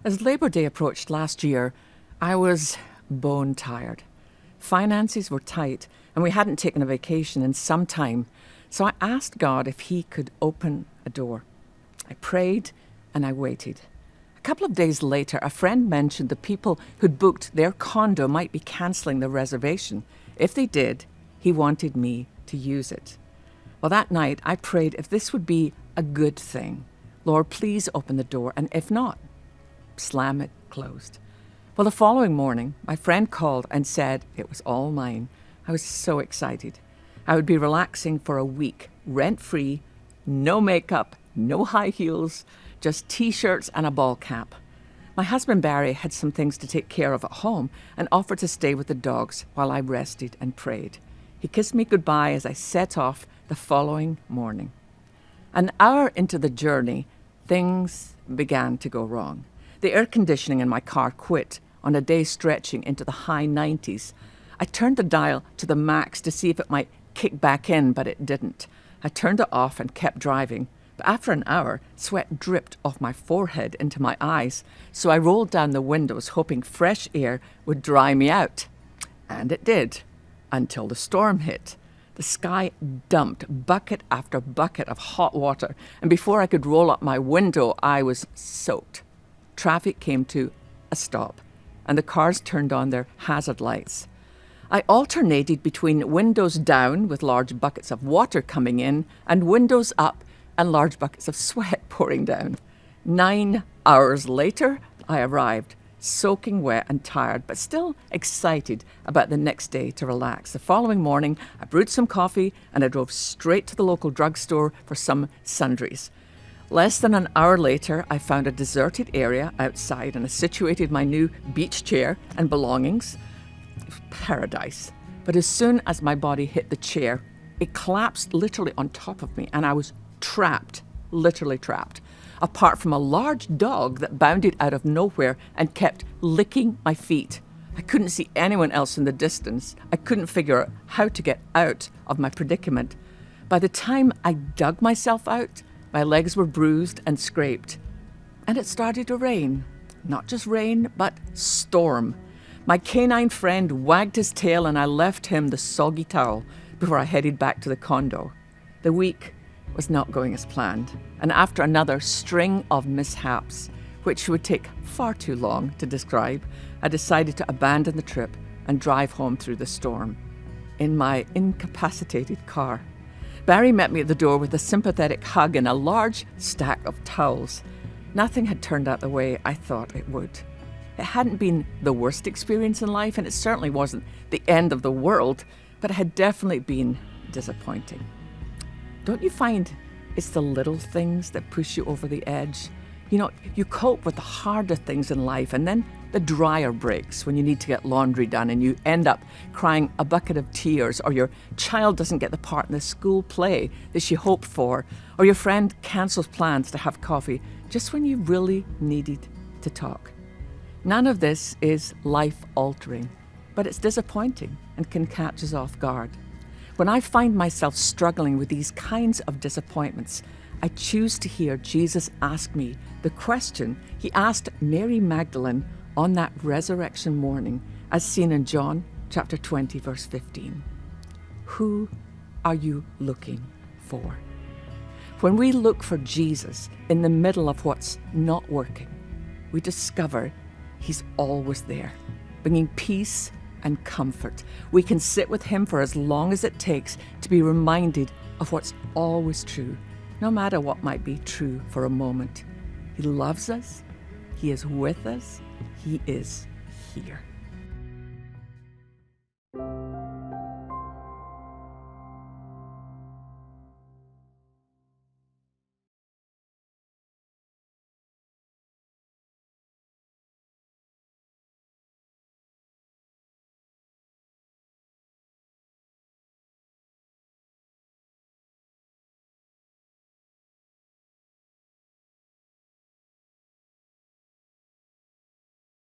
As Labor Day approached last year, I was bone tired. Finances were tight, and we hadn't taken a vacation in some time, so I asked God if He could open a door. I prayed and I waited. A couple of days later, a friend mentioned the people who'd booked their condo might be cancelling the reservation. If they did, he wanted me to use it. Well, that night I prayed if this would be a good thing. Lord, please open the door, and if not, slam it closed. Well, the following morning, my friend called and said it was all mine. I was so excited. I would be relaxing for a week, rent-free, no makeup, no high heels, just T-shirts and a ball cap. My husband Barry had some things to take care of at home and offered to stay with the dogs while I rested and prayed. He kissed me goodbye as I set off the following morning. An hour into the journey, things began to go wrong. The air conditioning in my car quit on a day stretching into the high 90s. I turned the dial to the max to see if it might kick back in, but it didn't. I turned it off and kept driving. But after an hour, sweat dripped off my forehead into my eyes, so I rolled down the windows hoping fresh air would dry me out. And it did, until the storm hit. The sky dumped bucket after bucket of hot water, and before I could roll up my window, I was soaked. Traffic came to a stop, and the cars turned on their hazard lights. I alternated between windows down with large buckets of water coming in and windows up and large buckets of sweat pouring down. 9 hours later, I arrived, soaking wet and tired, but still excited about the next day to relax. The following morning, I brewed some coffee and I drove straight to the local drugstore for some sundries. Less than an hour later, I found a deserted area outside and I situated my new beach chair and belongings. Paradise. But as soon as my body hit the chair, it collapsed literally on top of me and I was trapped, literally trapped, apart from a large dog that bounded out of nowhere and kept licking my feet. I couldn't see anyone else in the distance. I couldn't figure out how to get out of my predicament. By the time I dug myself out, my legs were bruised and scraped. And it started to rain. Not just rain, but storm. My canine friend wagged his tail and I left him the soggy towel before I headed back to the condo. The week was not going as planned, and after another string of mishaps, which would take far too long to describe, I decided to abandon the trip and drive home through the storm in my incapacitated car. Barry met me at the door with a sympathetic hug and a large stack of towels. Nothing had turned out the way I thought it would. It hadn't been the worst experience in life, and it certainly wasn't the end of the world, but it had definitely been disappointing. Don't you find it's the little things that push you over the edge? You know, you cope with the harder things in life, and then the dryer breaks when you need to get laundry done and you end up crying a bucket of tears, or your child doesn't get the part in the school play that she hoped for, or your friend cancels plans to have coffee just when you really needed to talk. None of this is life-altering, but it's disappointing and can catch us off guard. When I find myself struggling with these kinds of disappointments, I choose to hear Jesus ask me the question He asked Mary Magdalene on that resurrection morning, as seen in John chapter 20, verse 15. Who are you looking for? When we look for Jesus in the middle of what's not working, we discover He's always there, bringing peace and comfort. We can sit with Him for as long as it takes to be reminded of what's always true, no matter what might be true for a moment. He loves us. He is with us. He is here.